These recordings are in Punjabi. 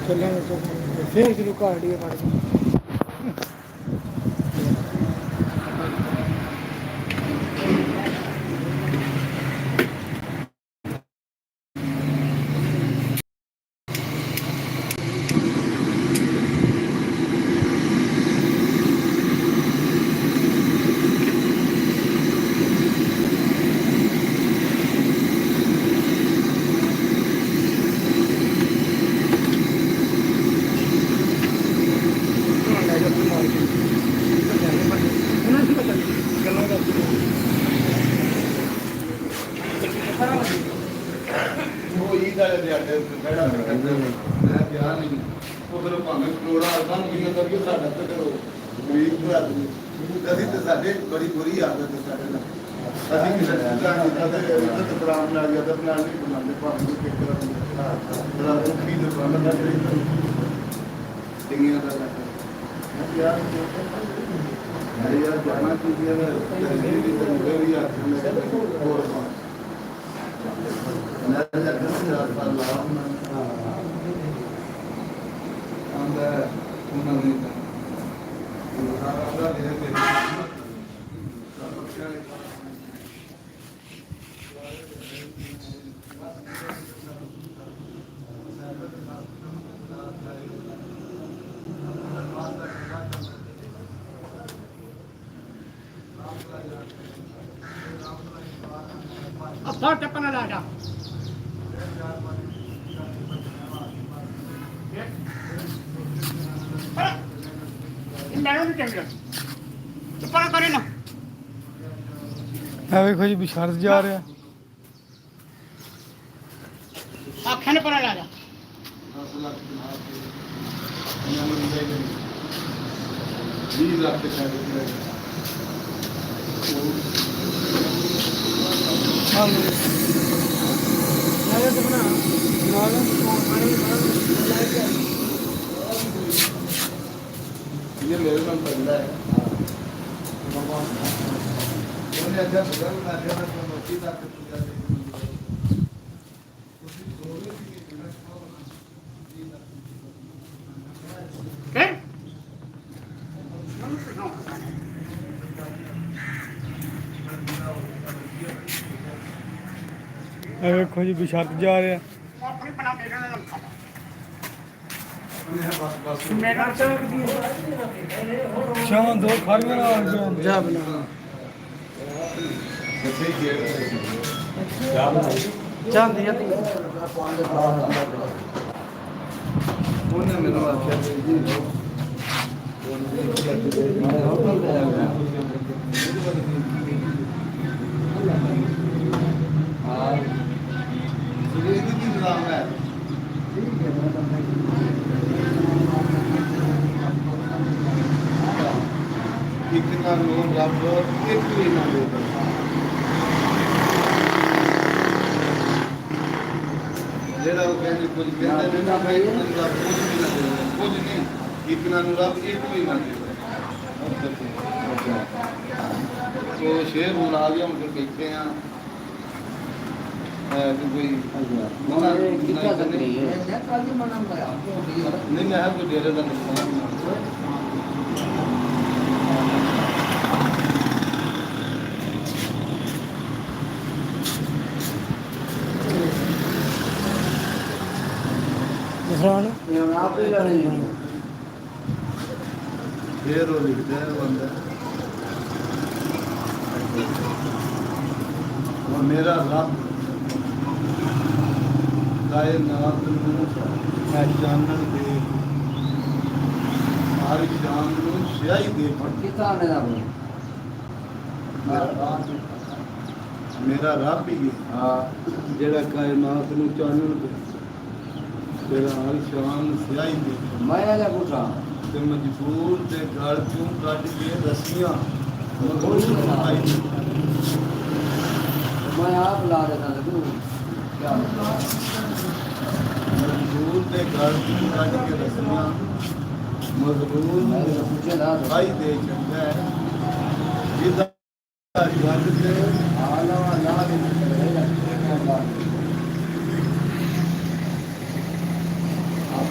ਚੱਲਾਂਗੇ ਚੱਲਾਂਗੇ ਫੇਰ ਕਿਲੋ ਘਾੜੀ ਹੈ ਮਾੜੀ ਗੱਲਾਂ ਕਰਦੀ ਉਹ ਈਦ ਵਾਲੇ ਦਿਹਾੜੇ ਉੱਤੇ ਬਹਿਣਾ ਮੈਂ ਪਿਆਰ ਨਹੀਂ ਉਹ ਫਿਰ ਭਾਵੇਂ ਕਰੋੜਾ ਸਾਨੂੰ ਵੀ ਅੰਦਰ ਕਿ ਸਾਡਾ ਤੇ ਕਰੋ ਗਰੀਬ ਭਰਾ ਕਦੀ ਤੇ ਸਾਡੇ ਬੜੀ ਬੁਰੀ ਆਦਤ ਹੈ ਸਾਡੇ ਨਾਲ ਅਸੀਂ ਕਿਸੇ ਦਾ ਨਹੀਂ ਇੱਜ਼ਤ ਪ੍ਰਾਣ ਨਾਲ ਜਾਂ ਨਾਲ ਨਹੀਂ ਬਣਾਉਂਦੇ ਭਾਵੇਂ ਕਿ ਕਿਹੜਾ ਬੜਾ ਦੁਖੀ ਦੇ ਪ੍ਰਾਣ ਦਾ ਜਿਹੜੀ ਟਿੰਗੀਆਂ ਦਾ ਮੈਂ ਪਿਆਰ ਹੈ ਯਾਰ ਜਾਣਾ ਕੀ ਹੈ ਜਿਹੜੀ ਤੇ ਮੇਰੀ ਆਦਤ ਹੈ ਹੋਰ मैं लगता है रास्ता लाऊं आंदा उन्होंने सारा धीरे धीरे अब बहुत टपना लगा ਵੇਖੋ ਜੀ ਬਿਸ਼ਰਤ ਜਾ ਰਿਹਾ ਆਖਾਂ ਨੇ ਪਰਾ ਲਾ ਜਾ 10 ਲੱਖ 20 ਲੱਖ ਤੇ ਛੱਡ ਦਿੱਤਾ ये मेरे नाम बंदा है उन्होंने अच्छा बदल ना दिया तो मस्ती तक पूजा ਵੇਖੋ ਜੀ ਬਿਸ਼ਰਤ ਜਾ ਰਿਹਾ ਸ਼ਾਮ ਦੋ ਖਾਰੀਆਂ ਨਾਲ ਜਾ ਬਣਾ ਚਾਂਦੀ ਆ ਉਹਨੇ ਮੈਨੂੰ ਆਖਿਆ ਜੀ ਹਾਂ ਇਹ ਕੀ ਨਾਮ ਹੈ इतना लोग रब एक भी ना दे जेड़ा वो कहते कुछ कहते हैं ना भाई कुछ भी ना दे कुछ नहीं इतना रब एक भी ना दे तो शेर बुला गया हम फिर देखते हैं कि कोई नहीं मैं कोई डेरे का नहीं आप ही फिर वो लिखते हैं बंदा वो मेरा रब कायनात मैं जानन दे हर जान को सियाई दे मेरा रब ही हाँ जेड़ा कायनात को जानन दे तेरा हर शान सियाई दे माया का पूछा ते मजबूर ते घर क्यों काट के रस्सियां मैं आप ला देता था क्या मजबूर ते घर क्यों काट के रस्सियां मजबूर पूछे ना भाई दे चंगा है जिदा जग ते आला ला दे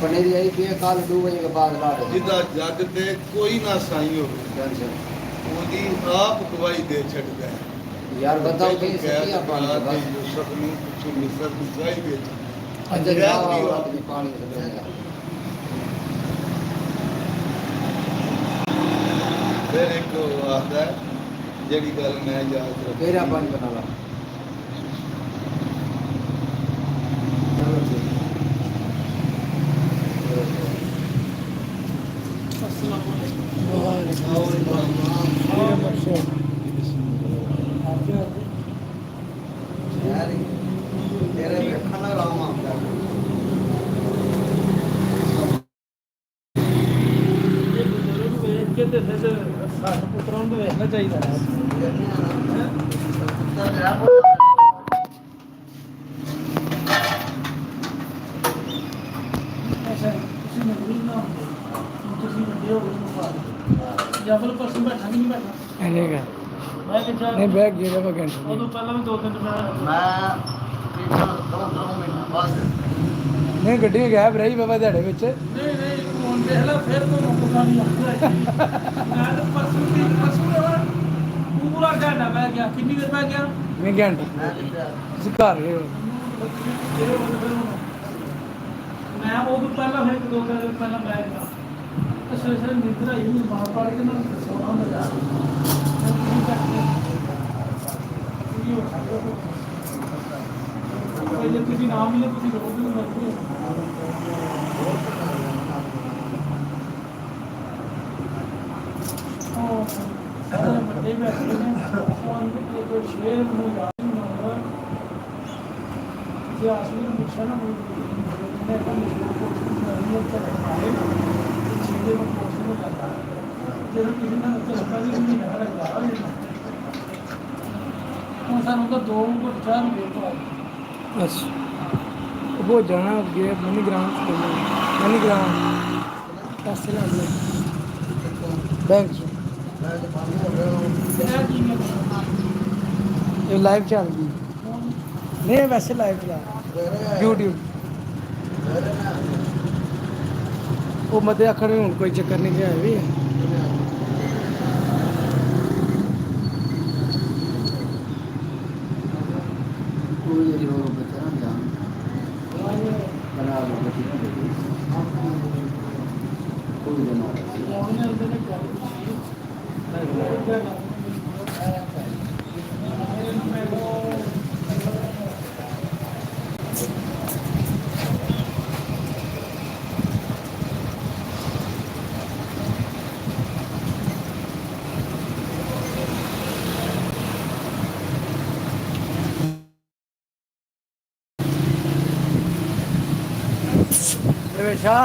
बने दी आई कि कल 2 बजे के बाद ला दे ਜਿਹਦਾ ਜੱਗ ਤੇ ਕੋਈ ਨਾ ਸਾਈ ਹੋਵੇ ਉਹਦੀ ਆਪ ਗਵਾਹੀ ਦੇ ਛੱਡਦਾ ਹੈ यार बताओ कहीं से क्या पानी का बस ਯੂਸਫ ਨੂੰ ਕੁਝ ਮਿਸਰ ਦੀ ਗਵਾਹੀ ਦੇ अच्छा जाओ आदमी पानी से बनेगा ਫਿਰ ਇੱਕ ਆਖਦਾ ਹੈ, ਜਿਹੜੀ ਗੱਲ ਮੈਂ ਯਾਦ ਰੱਖੀ तेरा पानी बना ला तेरे पे खाना राम आता ਕਿਤੇ ਫਿਰ ਸਾਡੇ ਪੁੱਤਰਾਂ ਨੂੰ ਵੇਖਣਾ ਚਾਹੀਦਾ ਅੱਛਾ ਤੁਸੀਂ ਨੌਕਰੀ ਨਾ ਹੁੰਦੇ ਤੁਸੀਂ ਵੱਡੇ ਹੋ ਗਏ ਮੁਫਾਦ ਜਾਂ ਫਿਰ ਪਰਸਨ ਬੈਠਾ ਨਹੀਂ ਬੈਠਾ ਇਹਨੇਗਾ ਮੈਂ ਕਿ ਚਾਹ ਨਹੀਂ ਬੈਗ ਗਿਆ ਵਾ ਘੰਟੇ ਉਦੋਂ ਪਹਿਲਾਂ ਵੀ 2 ਦਿਨ मैं दो महीना बस ਨਹੀਂ ਗੱਡੀ ਗਾਇਬ ਰਹੀ ਬਾਬਾ ਦਿਹਾੜੇ ਵਿੱਚ ਨਹੀਂ ਨਹੀਂ ਹੁਣ ਦੇਖ ਲੈ ਫਿਰ ਤੋਂ ਪਤਾ ਨਹੀਂ ਆਉਂਦਾ ਮੈਂ ਤਾਂ ਪਰਸੋਂ ਪੂਰਾ ਘੰਟਾ ਬਹਿ ਗਿਆ ਕਿੰਨੀ ਦੇਰ ਬਹਿ ਗਿਆ ਨਹੀਂ ਘੰਟੇ ਤੁਸੀਂ ਘਰ ਰਹੇ ਹੋ ਮੈਂ ਉਹ ਪਹਿਲਾਂ ਫਿਰ 2 ਦਿਨ ਪਹਿਲਾਂ ਬਹਿ ਗਿਆ ਤੇ ਸਵੇਰੇ ਨਿੰਦਰ ਆਈ ਨਹੀਂ ਬਾਹਰ ਪੜ ਕੇ ਨਾ ਸੋਣਾ ਹੁੰਦਾ ਜਾ ਪਹਿਲੇ ਤੁਸੀਂ ਨਾਮ ਮਿਲੇ ਤੁਸੀਂ ਰੋਜ਼ ਨੂੰ ਮਰਦੇ ਉਹ ਸਾਰੇ ਵੱਡੇ ਬੈਠੇ ਨੇ ਉਹ ਕੋਈ ਸ਼ੇਰ ਨੂੰ ਯਾਦ ਨਹੀਂ ਆਉਂਦਾ ਜੇ ਆਸਮੀ ਨੂੰ ਪੁੱਛਿਆ ਨਾ ਮੈਂ ਤਾਂ ਨਹੀਂ ਆਏ ਜਿਹਦੇ ਨੂੰ ਪੁੱਛਣ ਨੂੰ ਜਾਂਦਾ ਜਦੋਂ ਕਿਸੇ ਨਾਲ ਚੱਲਦਾ ਨਹੀਂ ਲੱਗਦਾ ਹੁਣ ਸਾਨੂੰ ਤਾਂ 2 ਘੁੱਟ ਚਾਹ ਨੂੰ ਦੇ ਪਾਓ ਅੱਛਾ ਉਹ ਜਾਣਾ ਅੱਗੇ ਮਨੀ ਗ੍ਰਾਮ ਮਨੀ ਗ੍ਰਾਮ ਪੈਸੇ ਲਾ ਲੈ ਬੈਂਕ ਚ ਇਹ ਕੀ ਨੇ ਇਹ ਲਾਈਵ ਚੱਲਦੀ ਨਹੀਂ ਵੈਸੇ ਲਾਈਵ ਚਲਾ YouTube ਉਹ ਮਤੇ ਆਖਣ ਵੀ ਹੁਣ ਕੋਈ ਚੱਕਰ ਨਹੀਂ ਗਿਆ ਵੀ कोई जो बता ना जान बना लो बच्ची कोई जमा ਉਹਨੇ ਉਹਦੇ ਨੇ ਗੱਲ ਰਵੇਸ਼ਾ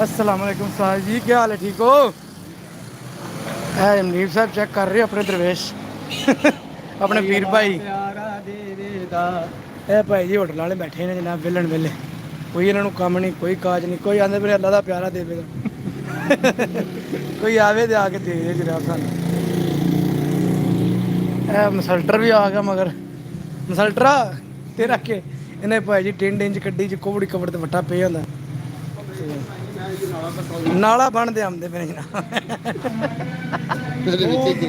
अस्सलाम वालेकुम साहब जी क्या हाल है ठीक हो मनीर साहब चेक कर रहे हो अपने दरवेश अपने वीर भाई ਇਹ ਭਾਈ ਜੀ ਹੋਟਲ ਵਾਲੇ ਬੈਠੇ ਨੇ ਜਨਾਬ ਵਿਲਣ ਵੇਲੇ ਕੋਈ ਇਹਨਾਂ ਨੂੰ ਕੰਮ ਨਹੀਂ ਕੋਈ ਕਾਜ ਨਹੀਂ ਕੋਈ ਆਂਦੇ ਮੇਰੇ ਅੱਲਾ ਦਾ ਪਿਆਰਾ ਦੇਵੇਗਾ ਕੋਈ ਆਵੇ ਤੇ ਆ ਕੇ ਦੇ ਦੇ ਜਨਾਬ ਸਾਨੂੰ ਇਹ ਮਸਲਟਰ ਵੀ ਆ ਗਿਆ ਮਗਰ ਮਸਲਟਰਾ ਤੇ ਰੱਖ ਕੇ ਇਹਨੇ ਭਾਈ ਜੀ ਟਿੰਡ ਇੰਚ ਕੱਢੀ ਚ ਕੋਵੜੀ ਕਵੜ ਤੇ ਵੱਟਾ ਪਿਆ ਹੁੰਦਾ ਨਾਲਾ ਬਣਦੇ ਆਉਂਦੇ ਮੇਰੇ ਜਨਾਬ ਤੇਰੇ ਵਿੱਚ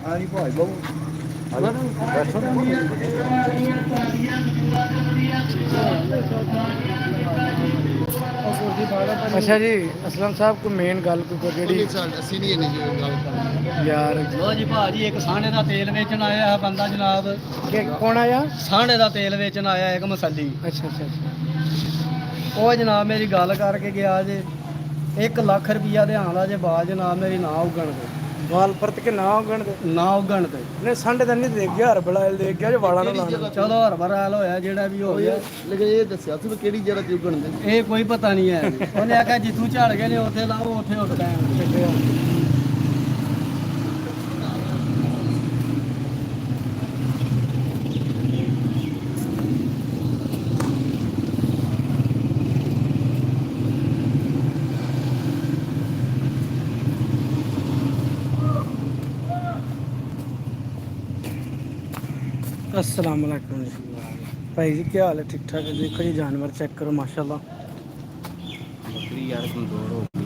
ਆਣੀ ਭਾਈ ਬਹੁ ਅੱਛਾ ਜੀ ਅਸਲਮ ਸਾਹਿਬ ਕੋਈ ਮੇਨ ਗੱਲ ਕੋਈ ਜਿਹੜੀ ਅਸੀਂ ਨਹੀਂ ਇਹਨੇ ਗੱਲ ਕਰਨੀ ਯਾਰ ਲੋ ਜੀ ਭਾਜੀ ਇੱਕ ਸਾਂਢੇ ਦਾ ਤੇਲ ਵੇਚਣ ਆਇਆ ਹੈ ਬੰਦਾ ਜਨਾਬ ਕੌਣ ਆਇਆ ਸਾਂਢੇ ਦਾ ਤੇਲ ਵੇਚਣ ਆਇਆ ਇੱਕ ਮਸੱਲੀ ਅੱਛਾ ਅੱਛਾ ਅੱਛਾ ਉਹ ਜਨਾਬ ਮੇਰੀ ਗੱਲ ਕਰਕੇ ਗਿਆ ਜੇ 1 ਲੱਖ ਰੁਪਈਆ ਦੇ ਆਂਦਾ ਜੇ ਬਾਅਦ ਜਨਾਬ ਮੇਰੀ ਨਾ ਉਗਣ ਦੇ ਵਾਲ ਪਰਤ ਕੇ ਨਾ ਉਗਣ ਦੇ ਨਾ ਉਗਣ ਤੇ ਨੇ ਸੰਡੇ ਤਾਂ ਨਹੀਂ ਦੇਖ ਗਿਆ ਹਰਬਲਾ ਦੇਖ ਗਿਆ ਜੋ ਵਾਲਾਂ ਨੂੰ ਲਾਣਾ ਚਲੋ ਹਰਬਰਾਲ ਹੋਇਆ ਜਿਹੜਾ ਵੀ ਹੋ ਗਿਆ ਲੇਕਿਨ ਇਹ ਦੱਸਿਆ ਸੀ ਕਿਹੜੀ ਜਗ੍ਹਾ ਤੇ ਉਗਣ ਦੇ ਇਹ ਕੋਈ ਪਤਾ ਨਹੀਂ ਹੈ ਉਹਨੇ ਆਖਿਆ ਜਿੱਥੋਂ ਝੜ ਗਏ ਨੇ ਉੱਥੇ ਲਾਓ ਉੱਥੇ ਉੱਡ ਲੈਣ अस्सलाम वालेकुम जी भाई जी, क्या हाल है? ठीक ठाक है? देखो जी जानवर चेक करो माशाल्लाह। बकरी यार कमजोर हो गई।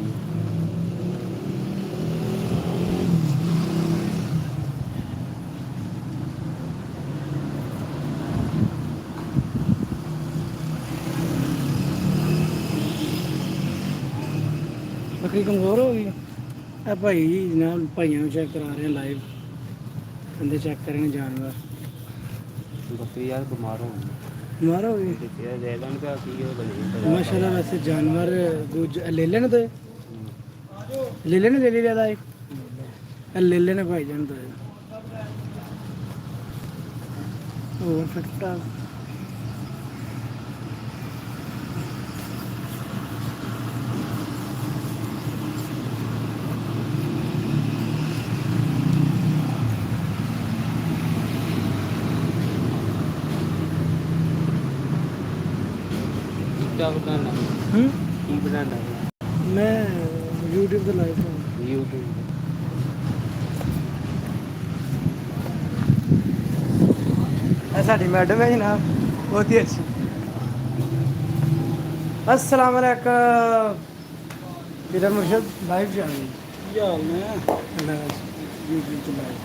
बकरी कमज़ोर हो गई है भाई जनाब, भाइयों चेक करा रहे हैं लाइव, बंदे चेक कर रहे हैं जानवर। बकरी यार बीमार हो गई। बीमार हो गई ले लेने का की हो बनी माशाल्लाह। वैसे जानवर ले लेने तो ले लेने ले लिया ले लेने भाई जान तो और फटता क्या बनाना की बनाना मैं यूट्यूब ਤੇ ਲਾਈਵ ਹਾਂ। यूट्यूब ਇਹ ਸਾਡੀ ਮੈਡਮ ਹੈ ਜਨਾਬ, ਬਹੁਤ ਹੀ ਅੱਛੀ। अस्सलाम वालेकुम मेरा मुर्शद लाइव जा रही है यार, मैं यूट्यूब पे लाइव।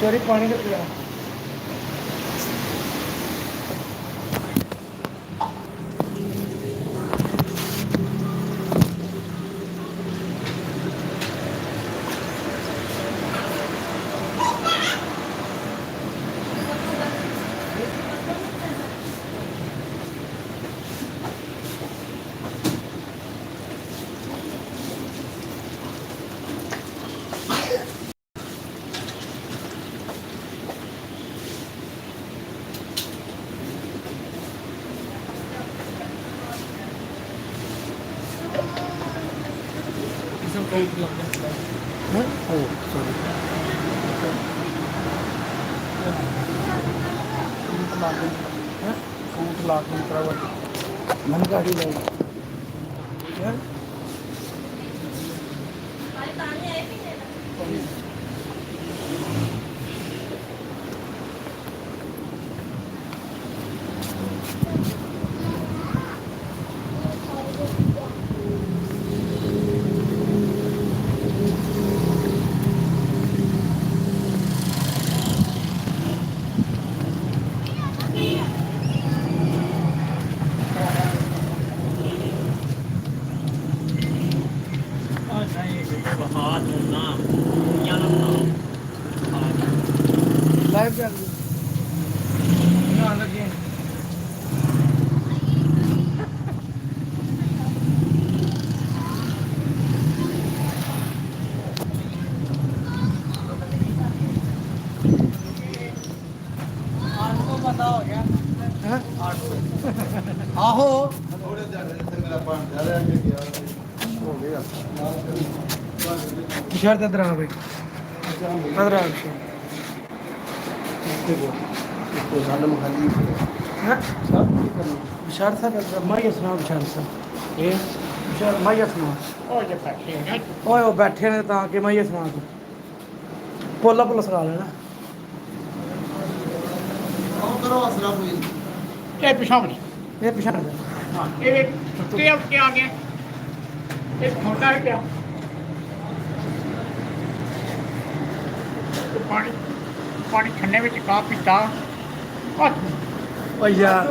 चोरी पानी का पिया मन गाड़ी ले लाइव चल रही ना लगी आपको पता हो गया हैं? आहो ਥੋੜੇ ਦਿਨ ਤੇ ਮੇਰਾ ਬਣ ਜਾ ਰਿਹਾ ਕਿ ਗਿਆ हो गया शर्त अदरा भाई अदरा इसको साल में खाली हैं सब करना बशार साहब मैं सुना बशार साहब ये बशार मैं सुना ओए वो बैठे ने ਤਾਂ ਕਿ ਮੈਂ ਸੁਣਾ ਤੂੰ ਪੋਲਾ ਪੋਲਾ ਸੁਣਾ ਲੈਣਾ ਉਹ ਕਰੋ ਅਸਰਾ ਕੋਈ ਇਹ ਪਿਛਾਵਣੀ ਇਹ ਪਛਾਣ ਲੈ ਹਾਂ ਇਹ ਸੁੱਤੇ ਉੱਤੇ ਆ ਗਏ ਇਹ ਛੋਟਾ ਹੈ ਪਿਆ ਤੇ ਪਾਣੀ ਪਾਣੀ ਛੰਨੇ ਵਿੱਚ ਕਾ ਪੀਤਾ ਓ ਯਾਰ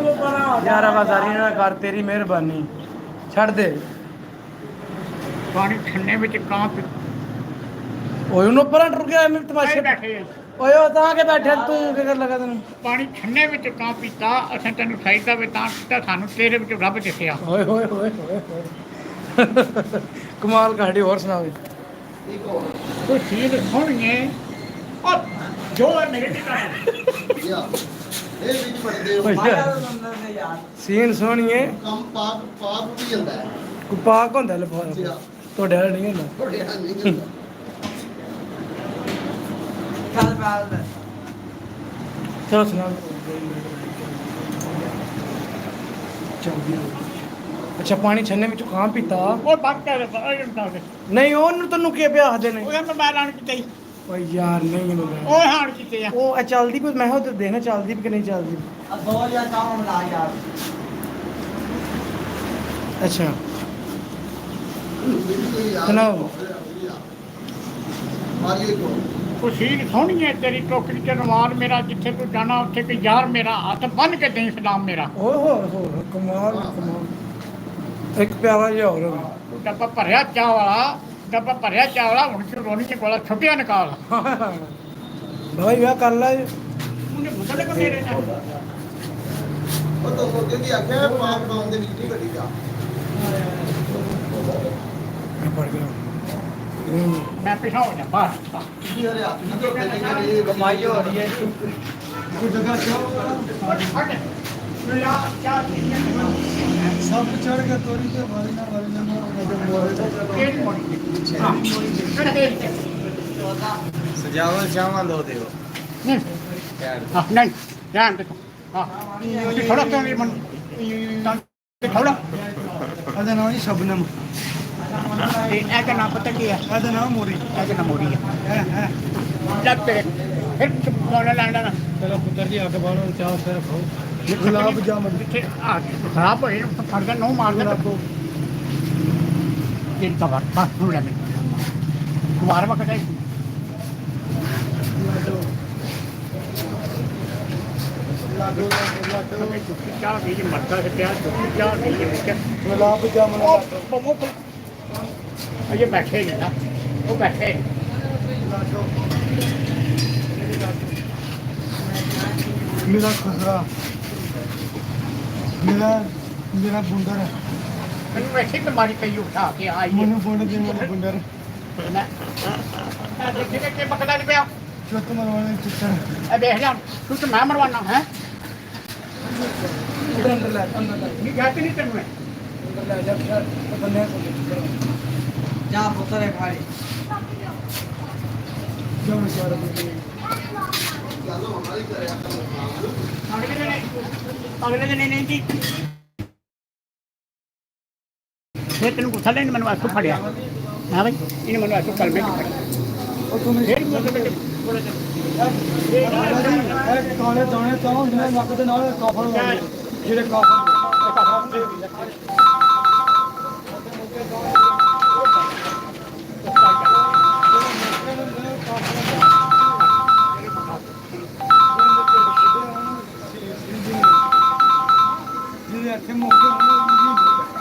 ਯਾਰ ਆਵਾਜ਼ਾਰੀ ਨਾ ਕਰ, ਤੇਰੀ ਮਿਹਰਬਾਨੀ ਛੱਡ ਦੇ। ਪਾਣੀ ਛੰਨੇ ਵਿੱਚ ਕਾਂ ਪੀ ਓਏ ਉਹਨੂੰ ਪਰਾਂ ਟੁਰ ਗਿਆ ਮੈਂ ਤਮਾਸ਼ੇ ਬੈਠੇ ਆ। ਓਏ ਉਹ ਤਾਂ ਕੇ ਬੈਠੇ ਤੂੰ ਕੀ ਕਰ ਲਗਾ ਤੈਨੂੰ? ਪਾਣੀ ਛੰਨੇ ਵਿੱਚ ਕਾਂ ਪੀਤਾ ਅਸਾਂ ਤੈਨੂੰ ਚਾਹੀਦਾ ਵੀ ਤਾਂ ਕੀਤਾ, ਸਾਨੂੰ ਤੇਰੇ ਵਿੱਚ ਰੱਬ ਦਿਸਿਆ। ਓਏ ਹੋਏ ਹੋਏ ਹੋਏ ਕਮਾਲ ਕਾਢੀ, ਹੋਰ ਸੁਣਾਓ। ਕੋਈ ਚੀਜ਼ ਸੁਣੀਏ ਉਹ ਜੋ ਹੈ ਮੇਰੇ ਤੇ ਕਰ ਯਾ ਇਹ ਵਿੱਚ ਪੜਦੇ ਹੋ ਓਏ ਯਾਰ ਸੀਨ ਸੋਹਣੀਏ, ਕੰਮ ਪਾਪ ਪਾਪ ਵੀ ਜਾਂਦਾ ਹੈ ਕੋ ਪਾਕ ਹੁੰਦਾ ਲਫਾਫਾ। ਤੁਹਾਡੇ ਵਾਲਾ ਨਹੀਂ ਹੁੰਦਾ ਥੋੜੇ ਨਾਲ ਨਹੀਂ ਹੁੰਦਾ ਚਲੋ ਸੁਣਾ ਚੱਲਦੀ ਅੱਛਾ ਪਾਣੀ ਛੰਨੇ ਵਿੱਚੋਂ ਖਾਂ ਪੀਤਾ ਉਹ ਬੰਦ ਕਰ ਦੇ ਨਹੀਂ ਉਹਨੂੰ ਤੈਨੂੰ ਕੀ ਪਿਆਖਦੇ ਨੇ ਉਹ ਮੈਂ ਲਾਣ ਕਿਤੇ ਹੀ। ਓ ਯਾਰ ਨਹੀਂ ਇਹਨੂੰ ਮੈਂ ਉਹ ਹਾਣ ਕਿਤੇ ਆ ਉਹ ਇਹ ਚੱਲਦੀ ਵੀ ਮੈਂ ਉਧਰ ਦੇਖਣਾ ਚੱਲਦੀ ਵੀ ਕਿ ਨਹੀਂ ਚੱਲਦੀ ਅੱਛਾ ਸੁਣਾਓ। ਮਾਰੀਏ ਕੋ ਉਹ ਸੀਨ ਸੋਹਣੀ ਹੈ ਤੇਰੀ ਟੋਕਰੀ ਚ ਰੁਮਾਲ ਮੇਰਾ ਜਿੱਥੇ ਤੂੰ ਜਾਣਾ ਉੱਥੇ ਕੋਈ ਯਾਰ ਮੇਰਾ ਹੱਥ ਬੰਨ ਕੇ ਦੇਈ ਸਲਾਮ ਮੇਰਾ ਓਏ ਹੋ ਕਮਾਲ ਕਮਾਲ ਇੱਕ ਪਿਆਲਾ ਜਿਹਾ ਹੋਰ ਹੋਵੇ। ਉਹ ਡੱਬਾ ਭਰਿਆ ਚਾਹ ਵਾਲਾ ਹੁਣ ਕਿ ਰੋਣੀ ਕੇ ਕੋਲਾ ਛੁੱਟੀਆਂ ਨਿਕਾਲ ਭਾਈ ਵਿਆਹ ਕਰ ਲੈ ਉਹਨੇ ਬੁੱਧਲੇ ਕੋ ਮੇਰੇ ਨਾਲ ਉਹ ਤਾਂ ਸੋਚਦੇ ਦੀ ਆਖਿਆ ਪਾਪ ਪਾਉਣ ਦੇ ਵਿੱਚ ਨਹੀਂ ਵੱਡੀ ਜਾ ਮੈਂ ਪੜ ਗਿਆ ਮੈਂ ਪਿਛਾ ਹੋ ਜਾ ਬਸ ਕੀ ਹਰੇ ਹੱਥ ਨਹੀਂ ਧੋਤੇ ਨੇ ਇਹ ਕਮਾਈ ਹੋ ਰਹੀ ਹੈ ਕੋਈ ਜਗ੍ਹਾ ਚਾਹ ਹਟ ਮੇਰਾ ਚਾਹ ਸਭ ਚੜ ਕੇ ਤੋਰੀ ਤੇ ਵਾਲੀ ਨਾ ਕਿਹੜੀ ਮੋੜੀ ਹਾਂ ਕਿਹੜਾ ਦੇ ਸਜਾਵਲ ਚਾਵਾਂ ਦੋ ਦਿਓ ਨਹੀਂ ਧਿਆਨ ਦੇਖੋ ਹਾਂ ਥੋੜਾ ਤੋਂ ਵੀ ਮਨ ਥੋੜਾ ਇਹਦਾ ਨਾਮ ਹੀ ਸ਼ਬਨਮ ਤੇ ਇਹ ਦਾ ਨਾਮ ਪਤਾ ਕੀ ਹੈ ਇਹਦਾ ਨਾਮ ਮੋਰੀ ਇਹ ਦਾ ਮੋੜੀ ਹੈ ਹੈ ਜਦ ਤੇ ਫਿਰ ਕੋਲ ਲੈਣਾ ਨਾ ਚਲੋ ਪੁੱਤਰ ਜੀ ਅੱਗ ਬਾਲੋ ਚਾਹ ਫਿਰ ਖਾਓ ਗੁਲਾਬ ਜਾਮਨ ਜਿੱਥੇ ਆ ਖਰਾਬ ਹੋਏ ਤਾਂ ਫੜ ਕੇ ਨਹੁੰ ਮਾਰ ਦੇਣਾ ਦਿਨ ਦਾ ਵਾਰ ਬਸ ਨੂੰ ਲੈ ਮੈਂ ਕੁਮਾਰ ਵਕਤ ਹੈ ਚਾਹ ਵੀ ਜੀ ਮਰਦਾ ਹੈ ਪਿਆ ਚਾਹ ਵੀ ਜੀ ਵਿੱਚ ਗੁਲਾਬ ਜਾਮਨ ਉਹ ਮੁੱਕ ਅਜੇ ਬੈਠੇ ਨੇ ਨਾ ਉਹ ਬੈਠੇ ਮੇਰਾ ਖਸਰਾ ਮੇਰਾ ਬੁੰਦਰ ਮੈਨੂੰ ਵੈਸੇ ਬਿਮਾਰੀ ਪਈ ਉਠਾ ਕੇ ਆਈ ਮੈਨੂੰ ਬੁੰਡ ਦੇ ਮੇਰਾ ਬੁੰਦਰ ਮੈਂ ਦੇਖੇ ਕਿ ਬਕਦਾ ਨਹੀਂ ਪਿਆ ਚੁੱਤ ਮਰਵਾਣੇ ਚਿੱਤਰ ਇਹ ਦੇਖ ਲੈ ਤੂੰ ਤਾਂ ਮੈਂ ਮਰਵਾਨਾ ਹੈ ਅੰਦਰ ਲੈ ਨਹੀਂ ਗਾਤੀ ਨਹੀਂ ਤੈਨੂੰ ਮੈਂ ਅੰਦਰ ਲੈ ਜਾ ਫਿਰ ਬੰਦੇ ਕੋਲ ਜਾ ਪੁੱਤਰੇ ਭਾਈ ਜੋ ਵਿਚਾਰਾ ਚਲੋ ਹਮਾਰੀ ਕਰਿਆ ਅਗਲੇ ਦਿਨ ਨਹੀਂ ਜੀ ਫਿਰ ਤੈਨੂੰ ਗੁੱਸਾ ਲੈਣ ਮੈਨੂੰ ਆਸੂ ਫੜਿਆ ਹਾਂ ਬਈ ਇਹਨੇ ਮੈਨੂੰ ਆਸੂ ਕਲਮੇ ਚ ਫੜਿਆ ਉਹ ਤੁਮੇ ਫਿਰ ਮੇਰੇ ਇਹ ਕਾਲੇ ਦਾਣੇ ਤਾਂ ਹੁੰਦੇ ਨੇ ਨੱਕ ਦੇ ਨਾਲ ਕਾਫਰ ਹੁੰਦੇ ਜਿਹੜੇ ਕਾਫਰ ਜਿਹਦੇ ਅੱਖੇ ਮੋਕੇ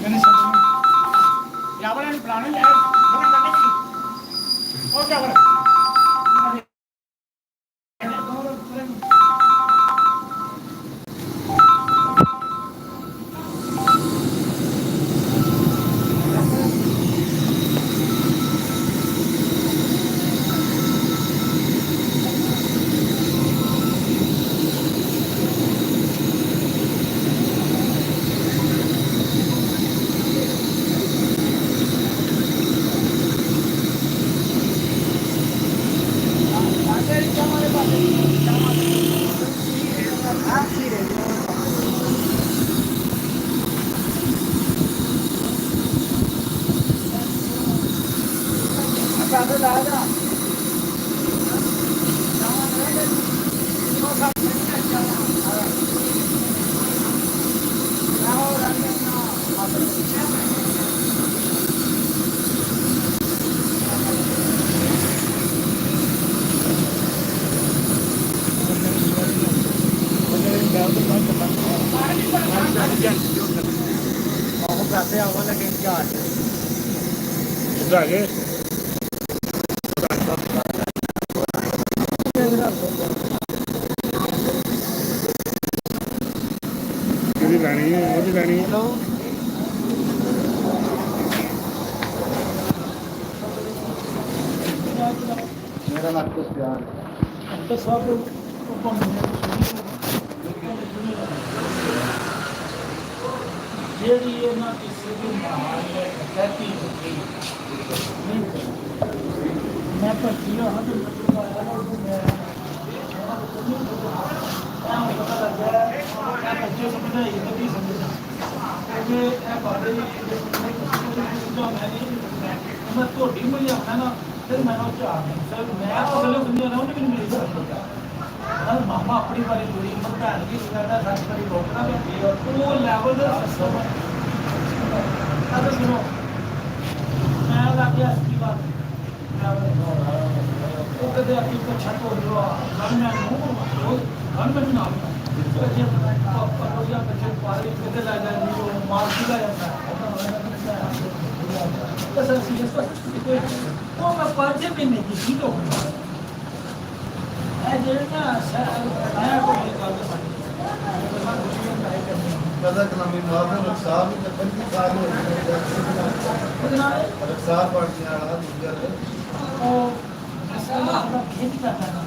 ਮੈंने सब ਜਾਵਲਾਂ ਨੂੰ ਬੁਲਾਣਾ ਯਾਰ ਬਣਾ ਕਰਨੇ ਕੀ ਉਹ ਜਾਵਲ ਲੈ ਗਏ ਕਿਹਦੀ ਲੈਣੀ ਹੈ ਉਹਦੀ ਲੈਣੀ ਹੈ ਹੈਲੋ ਮੇਰਾ ਲੱਗ ਕੁਛ ਪਿਆਰ ਅੰਦਰ ਸਾਹਿਬ ਉਹ ਜਿਹੜੀ ਇਹਨਾਂ ਕਿਸੇ ਦੀ ਮਾਂ ਹੈ ਕਹਤੀ ਹੁੰਦੀ ਮੈਂ ਤਾਂ ਜੀਓ ਹਾਂ ਤੇ ਮਤਲਬ ਆਇਆ ਨਾ ਉਹ ਮੈਂ ਪਤਾ ਲੱਗਾ ਕਿ ਬੱਚੇ ਸਮਝਦਾ ਇਹ ਤਾਂ ਕੀ ਸਮਝਦਾ ਕਿ ਇਹ ਬਾਰੇ ਮੈਂ ਤੁਹਾਡੀ ਮੈਂ ਆਖਾਂ ਨਾ ਫਿਰ ਮੈਂ ਉਹ ਚਾਹ ਨਹੀਂ ਸਰ ਮੈਂ ਤਾਂ ਗੱਲ ਸਮਝਿਆ ਨਾ ਉਹਨੇ ਮੈਨੂੰ ਮੇਰੀ ਗੱਲ ਮਾਮਾ ਆਪਣੀ ਵਾਰੀ ਪੂਰੀ ਭੈਣ ਦੀ ਕਰਦਾ ਸੱਚ ਵਾਰੀ ਰੋਕਣਾ ਵੀ ਉਹ ਲੈਵਲ ਦਾ ਸਿਸਟਮ ਸੁਣੋ ਮੈਂ ਲੱਗ ਗਿਆ ਇਸ ਦੀ ਬਾਤ ਉਹ ਕਦੇ ਆਪਣੀ ਕੋ ਛੱਟ ਹੋ ਰਿਹਾ ਗੱਲ ਮੈਂ ਨੂੰ ਉਹ ਗੱਲ ਮੈਂ ਨਾ ਜੇ ਪਾਪਾ ਜਾਂ ਬੱਚੇ ਪਾਰੇ ਕਿਤੇ ਲਾ ਜਾਂਦੇ ਉਹ ਮਾਰ ਦਿੱਤਾ ਜਾਂਦਾ ਤਾਂ ਸਰ ਸੀਰੀਅਸ ਉਹ ਮੈਂ ਪਰਜੇ ਵੀ ਨਹੀਂ ਕੀਤੀ ਤੋਂ ਇਹ ਜਿਹੜਾ ਨਾ ਆਇਆ ਕੋਈ ਗੱਲ ਕਦਾ ਕਲਾਮੀ ਮਾਫਰ ਰਖਸਾਰ ਨੂੰ ਤੇ ਬੰਦੀ ਸਾਜ ਹੋ ਉਹਦੇ ਰਖਸਾਰ ਪਾਰਟੀਆਂ ਵਾਲਾ ਦੂਜਾ ਉਹ ਅਸਲਾ ਦਾ ਖੇਤ ਕਰਦਾ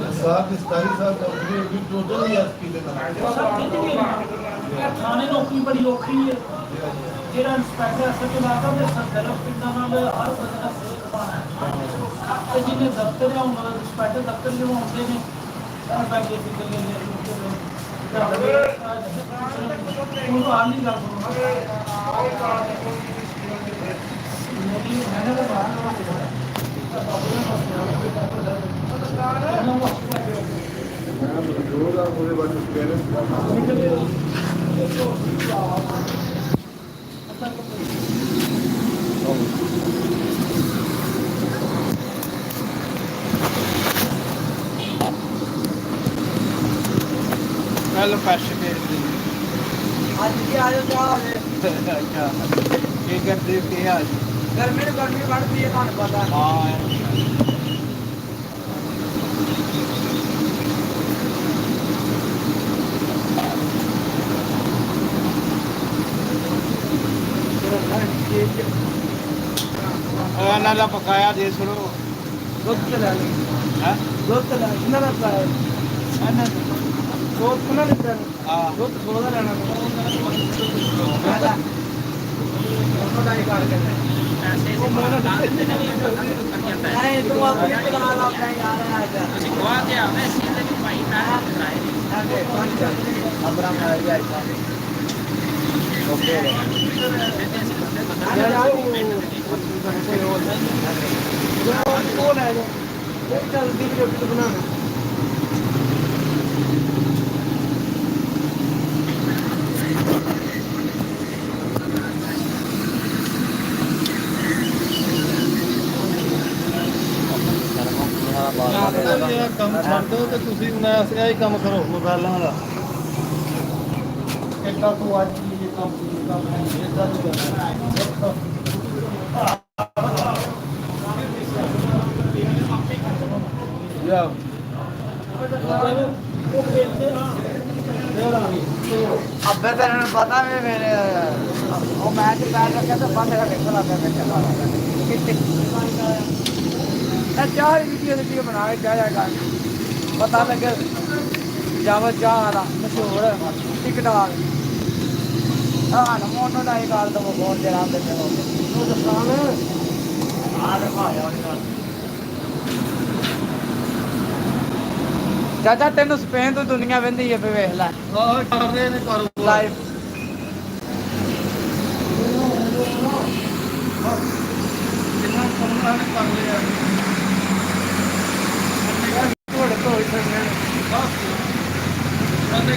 ਰਖਸਾਰ ਦੇ 27 ਸਾਲ ਦਾ ਉਹ ਵੀ ਟੋਟਲ ਹੀ ਐਸਪੀ ਦੇ ਨਾਲ ਸਭ ਕਿਤੇ ਥਾਣੇ ਨੌਕਰੀ ਬੜੀ ਔਖੀ ਹੈ ਜਿਹੜਾ ਇੰਸਪੈਕਟਰ ਅਸਲ ਚ ਲਾਤਾ ਉਹ ਸਰਦਾਰ ਪਿੰਡਾਂ ਨਾਲ ਹਰ ਬੰਦੇ ਦਾ ਸੇਖ ਪਾਣਾ ਤੇ ਜਿਹਨੇ ਦਫ਼ਤਰ ਹੈ ਉਹਨਾਂ ਦਾ ਇੰਸਪੈਕਟਰ ਦਫ਼ਤਰ ਨੂੰ ਆਉਂਦੇ ਨੇ ਸਾਰਾ ਬੈਗ ਦੇ ਫਿਕਰ ਲੈ ਲਿਆ ਉਹ ਤਾਂ ਆਲੀ ਗੱਲ ਜੋਰ ਆ ਉਹਦੇ ਬਾਅਦ ਪੇਰੈਂਟਸ ਕੱਲ ਫਰਸ਼ ਫੇਰ ਦੀ ਅੱਜ ਕੀ ਆਜੋ ਚਾਹ ਅੱਛਾ ਕੀ ਕਰਦੇ ਕੀ ਹਾਲ ਗਰਮੀ ਨੂੰ ਗਰਮੀ ਵੱਧਦੀ ਹੈ ਤੁਹਾਨੂੰ ਪਤਾ ਹਾਂ ਇਹਨਾਂ ਦਾ ਪਕਾਇਆ ਦੇ ਸੁਣੋ ਦੁੱਧ ਤੇ ਲੈ ਲਈ ਹੈ ਦੁੱਧ ਤੇ ਲੈ ਇਹਨਾਂ ਦਾ ਪਾਇਆ ਇਹਨਾਂ ਦੁੱਧ ਕਿੰਨਾ ਲਿੱਤਾ ਹਾਂ ਦੁੱਧ ਥੋੜਾ ਲੈਣਾ ਉਹ ਮੋਨਾ ਤੂੰ ਆਪਣੀ ਬਣਾ ਲਾ ਆਪਣਾ ਯਾਰ ਆ ਜਾ ਤੁਸੀਂ ਕੋਆ ਤੇ ਆਵੇਂ ਸੀਲੇ ਦੀ ਭਾਈ ਨਾ ਅਬਰਾ ਮਾਰ ਗਿਆ ਓਕੇ ਉਹ ਲੈ ਜਾ ਇਹ ਜਲਦੀ ਵੀ ਰੋਟੀ ਬਣਾਣਾ ਕੰਮ ਛੱਡ ਦਿਓ ਤੇ ਤੁਸੀਂ ਮੈਂ ਇਹ ਕੰਮ ਕਰੋ ਮੋਬਾਈਲਾਂ ਦਾ ਕਿੱਦਾਂ ਤੂੰ ਅੱਜ ਇਹ ਕੰਮ ਹੈ ਇਦਾਂ ਦੀ ਗੱਲ ਯਾ ਉਹ ਕਹਿੰਦੇ ਹਾਂ ਅੱਬੇ ਤੇ ਇਹਨਾਂ ਨੂੰ ਪਤਾ ਵੀ ਮੇਰੇ ਉਹ ਮੈਚ ਪੈਰ ਰੱਖਿਆ ਤਾਂ ਬੰਦ ਕਰਕੇ ਚਲਾ ਗਿਆ ਇਹ ਚਾਹ ਦੀ ਵੀਡੀਓ ਬਣਾ ਕੇ ਜਾਇਆ ਪਤਾ ਲੱਗੇ ਜਾਵਾ ਚਾਹ ਵਾਲਾ ਮਸ਼ਹੂਰ ਟਿਕਟਾਕ ਮੋਨੋ ਦਾ ਹੀ ਗੱਲ ਤਾਂ ਬਹੁਤ ਜਰਾ ਦੇ ਹੋ ਉਹ ਦਸਾਨ ਆ ਦਿਖਾਇਆ ਚਾਚਾ ਤੈਨੂੰ ਸਪੇਨ ਤੋਂ ਦੁਨੀਆ ਵੰਦੀ ਹੈ ਵੇਖ ਲੈ ਆਹ ਕਰਦੇ ਨੇ ਕਾਰੋਬਾਰ ਲਾਈਵ ਜਿੰਨਾ ਕੰਮ ਕਰ ਲਿਆ ਤੁਹਾਡੇ ਤੋਂ ਹੀ ਸਕਦੇ ਬੰਦੇ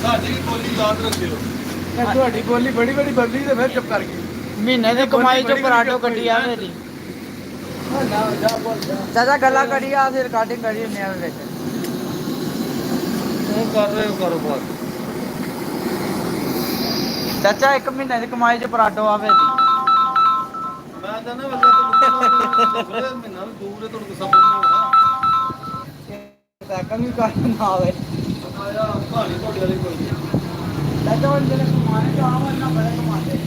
ਸਾਡੀ ਬੋਲੀ ਯਾਦ ਰੱਖਿਓ ਨੇ ਤੁਹਾਡੀ ਬੋਲੀ ਬੜੀ ਬੜੀ ਬੰਦੀ ਤੇ ਫਿਰ ਚੁੱਪ ਕਰ ਗਈ ਮਹੀਨੇ ਦੀ ਕਮਾਈ ਚੋਂ ਪਰਾਠੋ ਕੱਢੀ ਆ ਮੇਰੀ ਚਾਚਾ ਗੱਲਾਂ ਕਰੀ ਆ ਫਿਰ ਰਿਕਾਰਡਿੰਗ ਕਰੀ ਹੁੰਦੀ ਆ ਵਿੱਚ ਉਹ ਕਰ ਰਹੇ ਹੋ ਕਾਰੋਬਾਰ ਚਾਚਾ 1 ਮਹੀਨੇ ਦੀ ਕਮਾਈ ਚ ਪਰਾਡੋ ਆਵੇ ਮੈਂ ਕਹਿੰਦਾ ਵੱਲਾ ਤੋਂ ਮਹੀਨਾ ਦੂਰ ਹੈ ਤੁਹਾਨੂੰ ਸਭ ਨਹੀਂ ਹੋਣਾ ਕਮੀ ਕਰ ਨਾ ਆਵੇ ਆਇਆ ਕਹਾਣੀ ਤੁਹਾਡੇ ਵਾਲੀ ਕੋਈ ਨਹੀਂ ਚਾਚਾ ਉਹ ਜਿਹੜੇ ਕਮਾਏ ਜੋ ਆਵਾਂ ਨਾ ਬੜੇ ਕਮਾਉਂਦੇ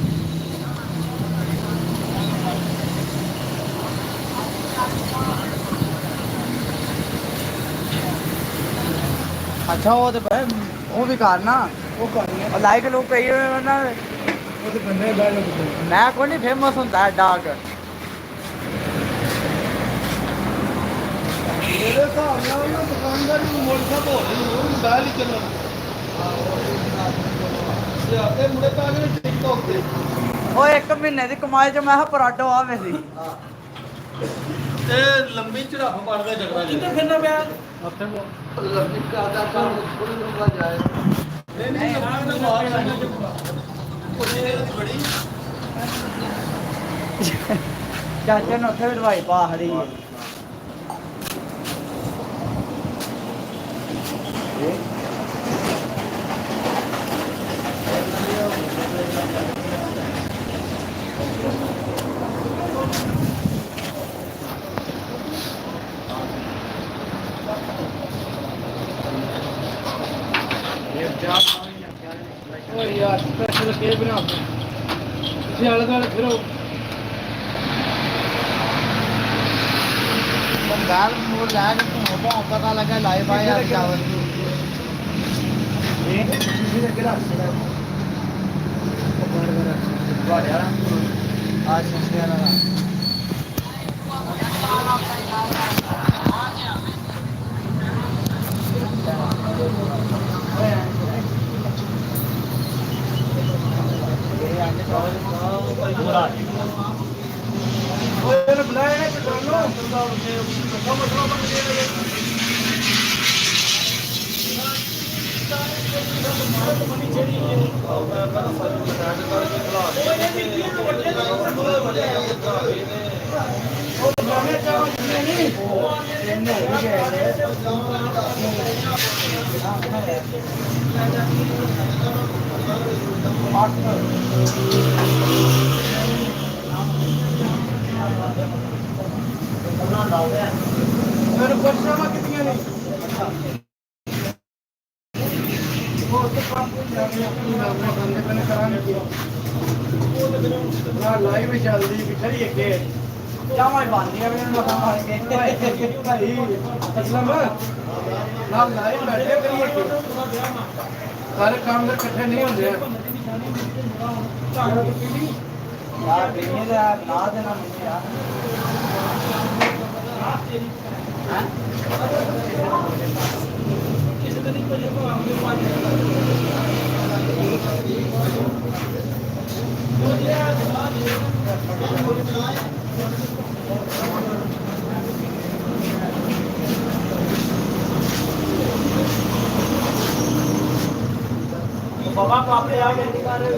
ਅੱਛਾ ਉਹ ਤੇ ਉਹ ਵੀ ਕਰਨਾ ਉਹ ਕਰਨੀ ਲਾਈਕ ਲੋਕ ਕਈ ਨਾ ਉਹ ਤੇ ਬੰਦੇ ਬਹਿ ਲੋ ਮੈਂ ਕੋਈ ਨਹੀਂ ਫੇਮਸ ਹੁੰਦਾ ਡਾਕ ਮੇਰੇ ਹਿਸਾਬ ਨਾਲ ਨਾ ਦੁਕਾਨਦਾਰ ਨੂੰ ਮੋੜ ਸਾਹਿਬ ਹੋ ਰਹੀ ਉਹ ਡਾਲ ਹੀ ਚੱਲੋ ਤੇ ਮੁੰਡੇ ਤਾਂ ਅਗਲੇ ਟਿਕਟੌਕ ਤੇ ਓਏ 1 ਮਹੀਨੇ ਦੀ ਕਮਾਈ ਚ ਮੈਂ ਕਿਹਾ ਪਰਾਡੋ ਆਵੇ ਸੀ ਤੇ ਲੰਬੀ ਝੜਾਫ ਪੜਦਾ ਜਗੜਾ ਕਿੱਥੇ ਫਿਰਨਾ ਪਿਆ ਲੰਬੀ ਕਾਦਾ ਕੰਮ ਥੋੜੀ ਰੁਕਾ ਜਾਏ ਨਹੀਂ ਨਾ ਬਾਹਰ ਆਣਾ ਜਗੜਾ ਕੋਸ਼ਿਸ਼ ਦੀ ਬੜੀ ਚਾਚੇ ਨੂੰ ਉੱਥੇ ਵੀ ਦਵਾਈ ਪਾ ਹਰੀ ਓਏ ਯਾਰ ਸਪੈਸ਼ਲ ਕੇ ਬਣਾ ਤੁਸੀਂ ਆਲੇ ਦੁਆਲੇ ਫਿਰੋ ਬੰਗਾਲ ਮੂਲ ਲਾ ਕੇ ਤੂੰ ਬਹੁਤ ਪਤਾ ਲੱਗਾ ਲਾਈਵ ਆਇਆ ਜਾਵਲ ਇਹ ਤੁਸੀਂ ਦੇ ਕਿਹੜਾ ਸੜਾ ਵਾੜਿਆ ਆ ਸ਼ੀਸ਼ੇ ਵਾਲਾ ਓਏ ਇਹਨੇ ਬੁਲਾਇਆ ਨਾ ਕਿਹਨੂੰ ਮਸਲਾ ਬਣ ਗਿਆ ਉਹ ਬੁਲਾਣੇ ਚਾਹਾਂ ਨਹੀਂ ਇਹਨੇ ਹੋ ਗਏ ਮੈਨੂੰ ਪਰਚਾਵਾਂ ਕਿਤੀਆਂ ਨੇ ਉਹ ਤੇ ਕੰਮ ਕੋਈ ਜਾਣੇ ਆਪਣੀ ਨਾਮ ਬੰਦੇ ਬਣੇ ਕਰਾਂਗੇ ਉਹ ਤੇ ਨਾ ਲਾਈਵ ਚੱਲਦੀ ਕਿਛੜੀ ਅੱਗੇ ਜਾਵਾਂ ਬੰਦੀ ਆ ਮੈਨੂੰ ਮਖਾ ਮਾਰ ਕੇ ਭਾਈ ਅਸਲਮ ਨਾਲ ਲਾਈਵ ਬੈਠੇ ਕਰੀਏ ਸਾਰੇ ਕੰਮ ਦੇ ਇਕੱਠੇ ਨਹੀਂ ਹੁੰਦੇ ਯਾਰ ਬੇਨੇ ਦਾ ਨਾ ਦੇਣਾ ਮੈਨੂੰ ਯਾਰ ਕਿਸੇ ਦਿਨ ਕੋਈ ਭਾਵੇਂ ਪੰਜ बाबा को आपने आगे निकाले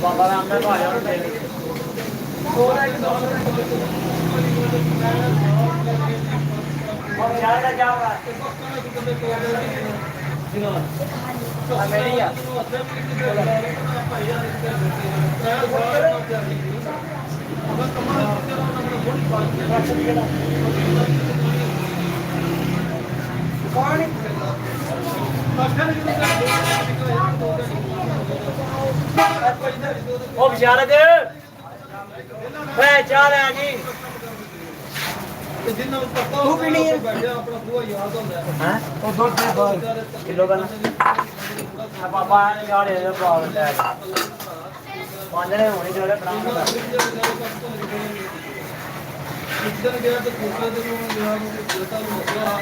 बाबा राम ने भाया और दे और यार क्या हुआ मेरी यार ओ बेचारा दे चाल आ गई ਤੇ ਜਿੰਨਾ ਨੂੰ ਪਤਾ ਤੂੰ ਪੀਣੀ ਹੈ? ਬੈਠਿਆ ਆਪਣਾ ਬੂਹਾ ਯਾਦ ਹੁੰਦਾ ਹੈ ਹੈ ਉਹ ਦੁੱਧ ਦੇ ਬਾਹਰ ਕਿਲੋ ਦਾ ਪਾਪਾ ਨੇ ਯਾਰ ਇਹ ਪ੍ਰੋਬਲਮ ਹੈ ਪੰਜ ਨੇ ਹੋਣੀ ਜਿਹੜੇ ਬਣਾਉਣਾ ਜਿੱਦਣ ਗਿਆ ਤੇ ਦੂਸਰੇ ਦਿਨ ਨੂੰ ਗਿਆ ਨੂੰ ਦੇਵਤਾ ਨੂੰ ਮਸਲਾ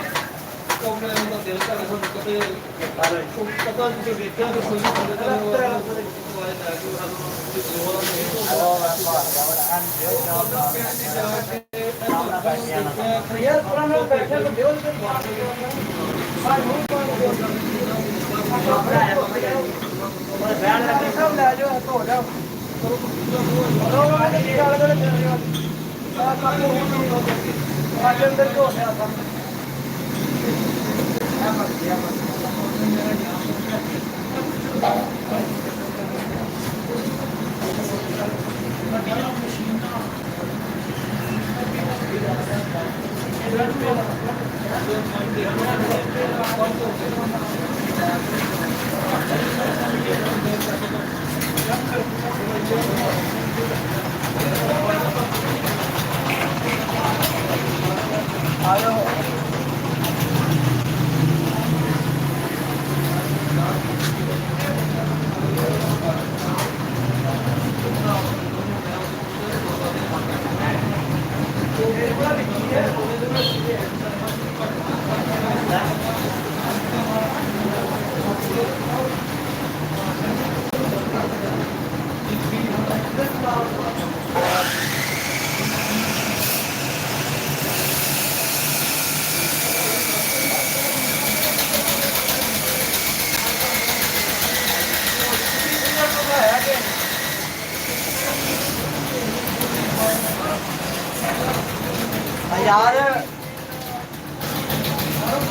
ਕੋਪਰੇ ਦਾ ਦਿਲ ਕਰ ਰਿਹਾ ਕਦੇ ਪਤਾ ਨਹੀਂ ਵੇਖਿਆ ਕਿ ਕੋਈ ਬੰਦੇ ਦਾ ਵਾਇ ਨਾ ਕਿ ਯਾਰ ਪੁਰਾਣਾ ਬੈਠੇ ਤਾਂ ਦਿਓ ਤੇ ਬੈਠ ਲੱਗੇ ਸਭ ਲੈ ਜਾਓ ਧੋ ਜਾਓ ਰੋਵਾਂ ਦੇ ਕੀ ਗੱਲ ਕਰ ਰਹੇ ਹੋ ਸਾਡੇ ਅੰਦਰ ਧੋ ਲਿਆ ਸਭ यार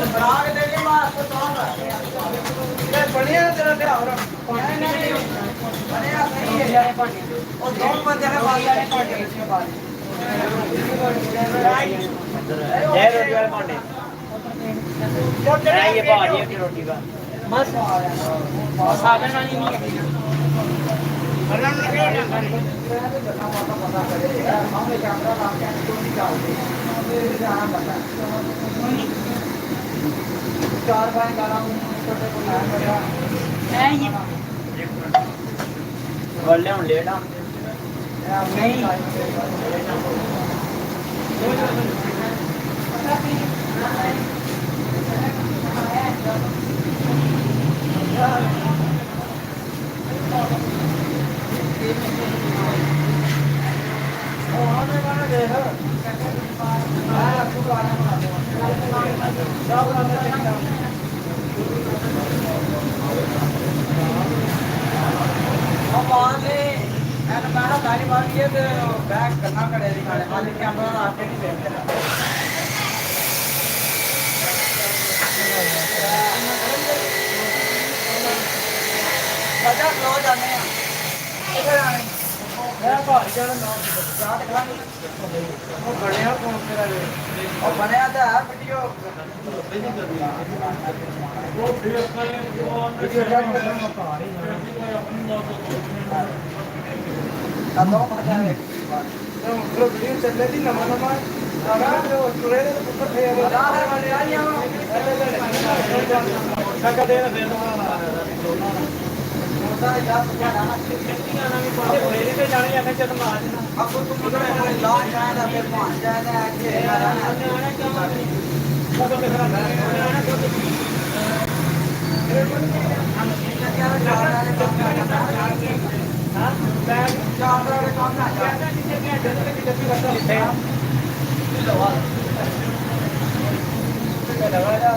बना के दे के मां तो ये बढ़िया तेरा ध्यान रख बढ़िया सही है यार और दो बंदे के पास जाने पार्टी इसके बाद जय रोटी वाले पांडे ये भाजी की रोटी का बस साधन नहीं है अल्लाह ने क्या जाता है पता करे यार हमने कैमरा ला के क्यों निकालते चार बार गाना छोटे को लाया गया बोले हम लेट आ नहीं बैग करना करे दिखाने वाले कैमरा आते नहीं देखते बजा लो जाने इधर आने मैं भारी जाना ना रात खानी वो बढ़िया कौन तेरा और बनया था वीडियो वो फिर करें वीडियो जान कदों मजा है तो वीडियो चल रही थी नमा नमा आगा जो चुरे तो ऊपर थे अगर जा है वाले आ जाओ का दे होता है यार क्या गाना भी पड़े मेरे पे जाने या चल मार देना अब तुम उधर लॉक जाएगा फिर पहुंच जाएगा आगे आना क्या सब पे खड़ा आना क्यों क्या हां बैग चार वाले काम ना जाता कितने क्या जल्दी करता है लवा लगा जा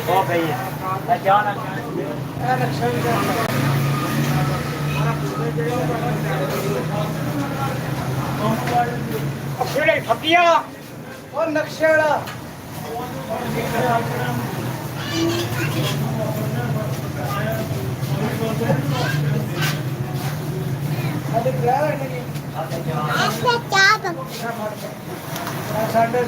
ਹੋ ਗਈ ਹੈ ਇਹ ਜਾਣਾ ਇਹ ਨਕਸ਼ਾ ਵੀ ਕਿਹੜੇ ਫੱਕੀਆਂ ਉਹ ਨਕਸ਼ੇ ਵਾਲਾ ਸਾਡੇ ਕਿਰਾਇਆ ਹੈ ਸਾਡੇ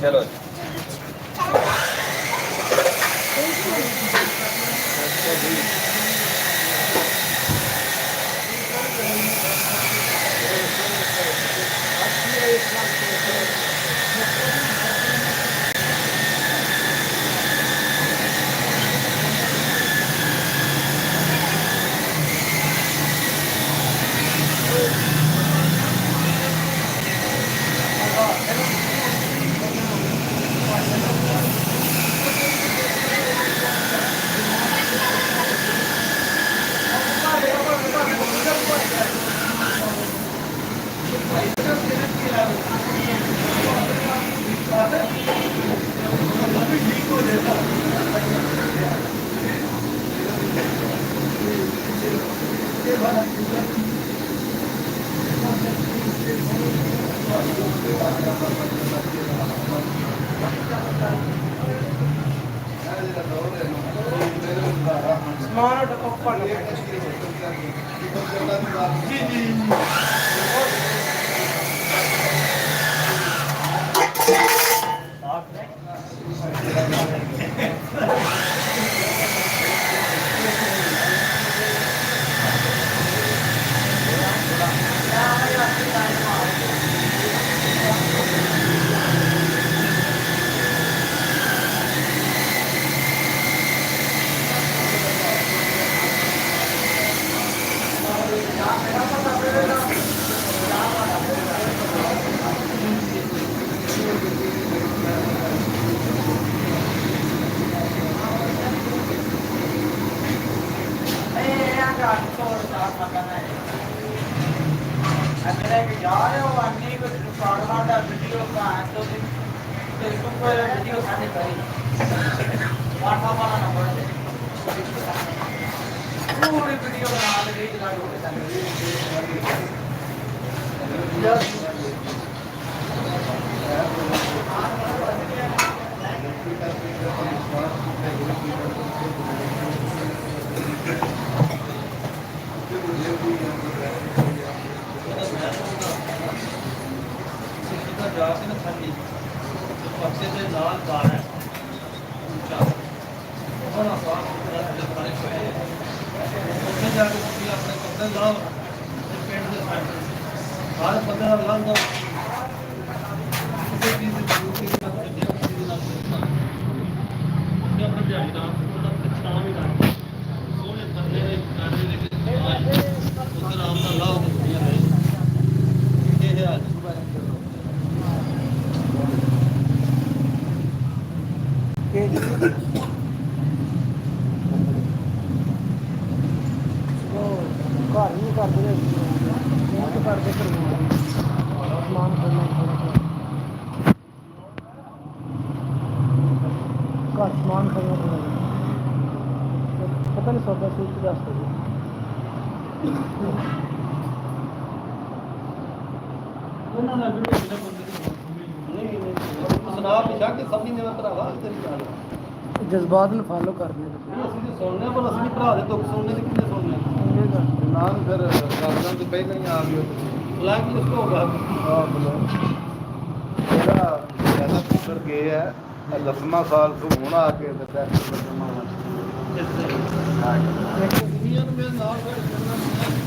ਚਲੋ ਸਮਾਨ ਉੱਪਰ ਘਰ ਨਹੀਂ ਕਰਦੇ ਨੇ ਬਹੁਤ ਕਰਦੇ ਸਮਾਨ ਕਰਨਾ ਘਰ ਸਮਾਨ ਕਰਨਾ ਪਤਾ ਨਹੀਂ ਸੌਦਾ ਸੂਚ ਦੱਸ ਦੋ ਉਹਨਾਂ ਨਾਲ ਵੀਡੀਓ ਜਿਹੜਾ ਬੰਦੇ ਦੀ ਸੁਣਾ ਪਿਛਾ ਕਿ ਸਭ ਨਹੀਂ ਮੇਰਾ ਭਰਾਵਾ ਤੇਰੀ ਗੱਲ ਜਜ਼ਬਾਤ ਨੂੰ ਫਾਲੋ ਕਰਦੇ ਨੇ ਅਸੀਂ ਤੇ ਸੁਣਨੇ ਪਰ ਅਸੀਂ ਨਹੀਂ ਭਰਾ ਦੇ ਦੁੱਖ ਸੁਣਨੇ ਤੇ ਕਿੰਨੇ ਸੁਣਨੇ ਨਾਲ ਫਿਰ ਰਾਤਾਂ ਤੋਂ ਪਹਿਲਾਂ ਹੀ ਆ ਗਿਓ ਬੁਲਾ ਕੇ ਉਸ ਕੋ ਹੋਗਾ ਆ ਬੋਲੋ ਇਹਦਾ ਜਿਆਦਾ ਪੁੱਤਰ ਗਏ ਹੈ 10ਵਾਂ ਸਾਲ ਤੋਂ ਹੁਣ ਆ ਕੇ ਤੇ ਟੈਸਟ ਕਰਨਾ ਦੁਨੀਆ ਨੂੰ ਮੇਰੇ ਨਾਲ ਫਿਰ